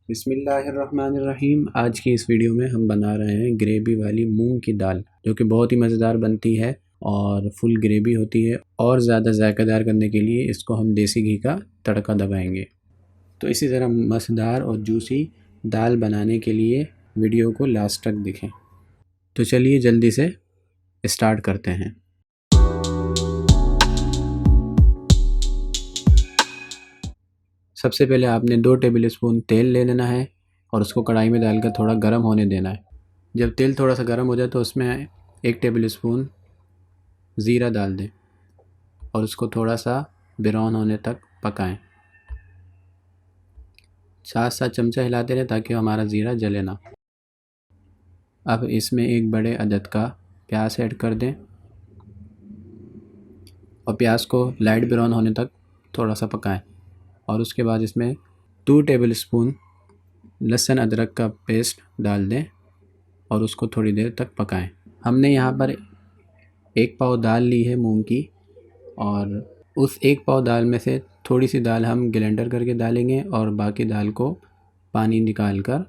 बिस्मिल्लाहिर्रहमानिर्रहीम। आज की इस वीडियो में हम बना रहे हैं ग्रेवी वाली मूंग की दाल, जो कि बहुत ही मज़ेदार बनती है और फुल ग्रेवी होती है। और ज़्यादा जायकेदार करने के लिए इसको हम देसी घी का तड़का दबाएंगे। तो इसी तरह मज़ेदार और जूसी दाल बनाने के लिए वीडियो को लास्ट तक देखें। तो चलिए जल्दी से स्टार्ट करते हैं। सबसे पहले आपने 2 टेबल स्पून तेल ले लेना है और उसको कढ़ाई में डालकर थोड़ा गर्म होने देना है। जब तेल थोड़ा सा गर्म हो जाए तो उसमें 1 टेबल स्पून ज़ीरा डाल दें और उसको थोड़ा सा ब्राउन होने तक पकाएं। साथ साथ चमचा हिलाते रहें ताकि हमारा ज़ीरा जले ना। अब इसमें एक बड़े अदद का प्याज ऐड कर दें और प्याज को लाइट ब्राउन होने तक थोड़ा सा पकाएं। और उसके बाद इसमें 2 टेबल स्पून लहसुन अदरक का पेस्ट डाल दें और उसको थोड़ी देर तक पकाएं। हमने यहाँ पर 1 पाव दाल ली है मूंग की, और उस 1 पाव दाल में से थोड़ी सी दाल हम ग्राइंडर करके डालेंगे और बाकी दाल को पानी निकाल कर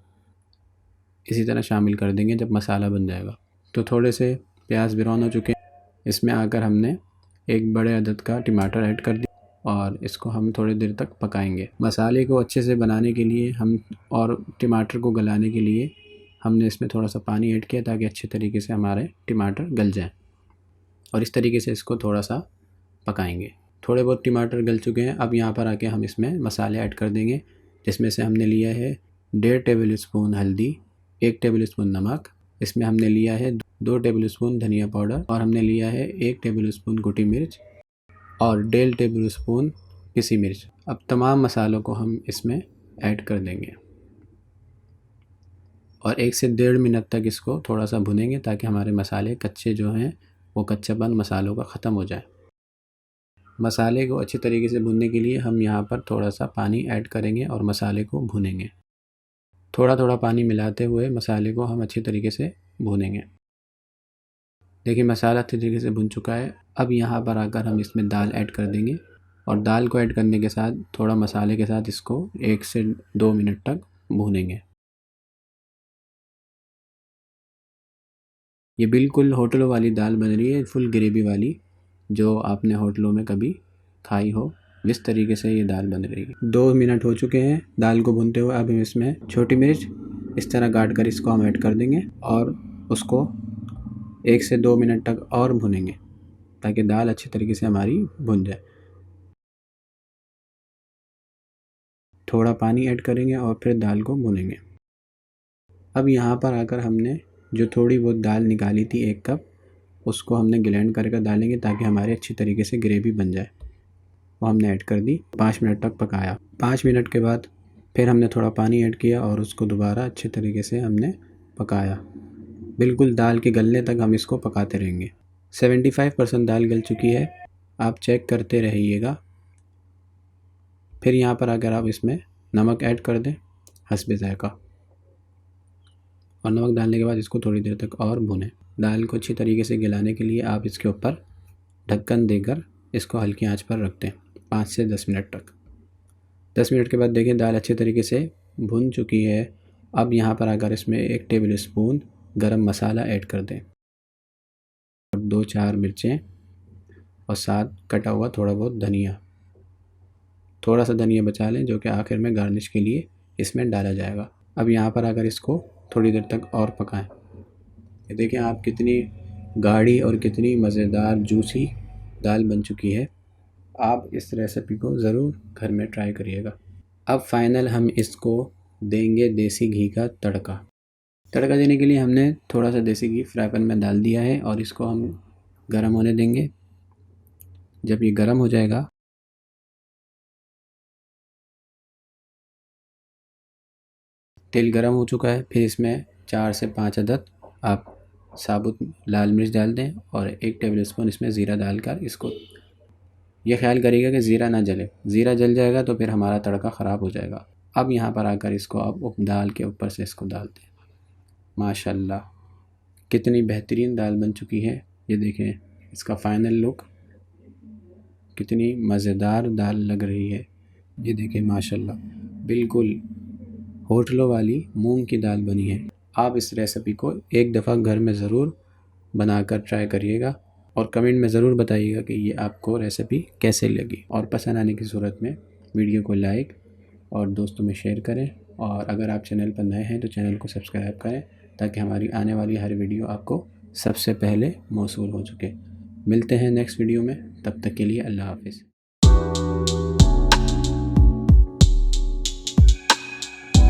इसी तरह शामिल कर देंगे जब मसाला बन जाएगा। तो थोड़े से प्याज ब्राउन हो चुके हैं। इसमें आकर हमने एक बड़े अदद का टमाटर ऐड कर दिया और इसको हम थोड़ी देर तक पकाएंगे। मसाले को अच्छे से बनाने के लिए हम और टमाटर को गलाने के लिए हमने इसमें थोड़ा सा पानी ऐड किया ताकि अच्छे तरीके से हमारे टमाटर गल जाएं। और इस तरीके से इसको थोड़ा सा पकाएंगे। थोड़े बहुत टमाटर गल चुके हैं। अब यहाँ पर आके हम इसमें मसाले ऐड कर देंगे, जिसमें से हमने लिया है 1.5 टेबल स्पून हल्दी, 1 टेबल स्पून नमक, इसमें हमने लिया है 2 टेबल स्पून धनिया पाउडर, और हमने लिया है 1 टेबल स्पून कुटी मिर्च और 1.5 टेबल स्पून पिसी मिर्च। अब तमाम मसालों को हम इसमें ऐड कर देंगे और 1 से 1.5 मिनट तक इसको थोड़ा सा भुनेंगे ताकि हमारे मसाले कच्चे जो हैं वो कच्चापन मसालों का ख़त्म हो जाए। मसाले को अच्छी तरीके से भूनने के लिए हम यहाँ पर थोड़ा सा पानी ऐड करेंगे और मसाले को भूनेंगे। थोड़ा थोड़ा पानी मिलाते हुए मसाले को हम अच्छी तरीके से भूनेंगे। देखिए मसाला अच्छी तरीके से भुन चुका है। अब यहाँ पर आकर हम इसमें दाल ऐड कर देंगे और दाल को ऐड करने के साथ थोड़ा मसाले के साथ इसको 1 से 2 मिनट तक भूनेंगे। ये बिल्कुल होटलों वाली दाल बन रही है, फुल ग्रेवी वाली, जो आपने होटलों में कभी खाई हो। जिस तरीके से ये दाल बन रही है। 2 मिनट हो चुके हैं दाल को भूनते हुए। अब हम इसमें छोटी मिर्च इस तरह काट कर इसको हम ऐड कर देंगे और उसको 1 से 2 मिनट तक और भुनेंगे ताकि दाल अच्छी तरीके से हमारी भुन जाए। थोड़ा पानी ऐड करेंगे और फिर दाल को भुनेंगे। अब यहाँ पर आकर हमने जो थोड़ी बहुत दाल निकाली थी 1 कप, उसको हमने ग्राइंड करके डालेंगे ताकि हमारे अच्छी तरीके से ग्रेवी बन जाए। वो हमने ऐड कर दी। 5 मिनट तक पकाया। 5 मिनट के बाद फिर हमने थोड़ा पानी ऐड किया और उसको दोबारा अच्छे तरीके से हमने पकाया। बिल्कुल दाल के गलने तक हम इसको पकाते रहेंगे। 75% दाल गल चुकी है। आप चेक करते रहिएगा। फिर यहाँ पर अगर आप इसमें नमक ऐड कर दें हस्बे ज़ायक़ा, और नमक डालने के बाद इसको थोड़ी देर तक और भुनें। दाल को अच्छी तरीके से गलाने के लिए आप इसके ऊपर ढक्कन देकर इसको हल्की आंच पर रखते हैं 5 से 10 मिनट तक। 10 मिनट के बाद देखें दाल अच्छे तरीके से भुन चुकी है। अब यहाँ पर आकर इसमें 1 टेबल स्पून गरम मसाला ऐड कर दें और 2-4 मिर्चें और साथ कटा हुआ थोड़ा बहुत धनिया। थोड़ा सा धनिया बचा लें जो कि आखिर में गार्निश के लिए इसमें डाला जाएगा। अब यहाँ पर आकर इसको थोड़ी देर तक और पकाएं। ये देखें आप कितनी गाढ़ी और कितनी मज़ेदार जूसी दाल बन चुकी है। आप इस रेसिपी को ज़रूर घर में ट्राई करिएगा। अब फाइनल हम इसको देंगे देसी घी का तड़का। तड़का देने के लिए हमने थोड़ा सा देसी घी फ्राई पैन में डाल दिया है और इसको हम गर्म होने देंगे। जब ये गर्म हो जाएगा तेल गर्म हो चुका है, फिर इसमें 4 से 5 अदद आप साबुत लाल मिर्च डाल दें और 1 टेबल स्पून इसमें ज़ीरा डालकर इसको ये ख्याल करिएगा कि ज़ीरा ना जले। ज़ीरा जल जाएगा तो फिर हमारा तड़का ख़राब हो जाएगा। अब यहाँ पर आकर इसको आप दाल के ऊपर से इसको डाल दें। माशाल्लाह कितनी बेहतरीन दाल बन चुकी है। ये देखें इसका फ़ाइनल लुक, कितनी मज़ेदार दाल लग रही है। ये देखें माशाल्लाह बिल्कुल होटलों वाली मूंग की दाल बनी है। आप इस रेसिपी को एक दफ़ा घर में ज़रूर बनाकर ट्राई करिएगा और कमेंट में ज़रूर बताइएगा कि ये आपको रेसिपी कैसे लगी। और पसंद आने की सूरत में वीडियो को लाइक और दोस्तों में शेयर करें। और अगर आप चैनल पर नए हैं तो चैनल को सब्सक्राइब करें ताकि हमारी आने वाली हर वीडियो आपको सबसे पहले मौसूल हो चुके। मिलते हैं नेक्स्ट वीडियो में, तब तक के लिए अल्लाह हाफ़िज़।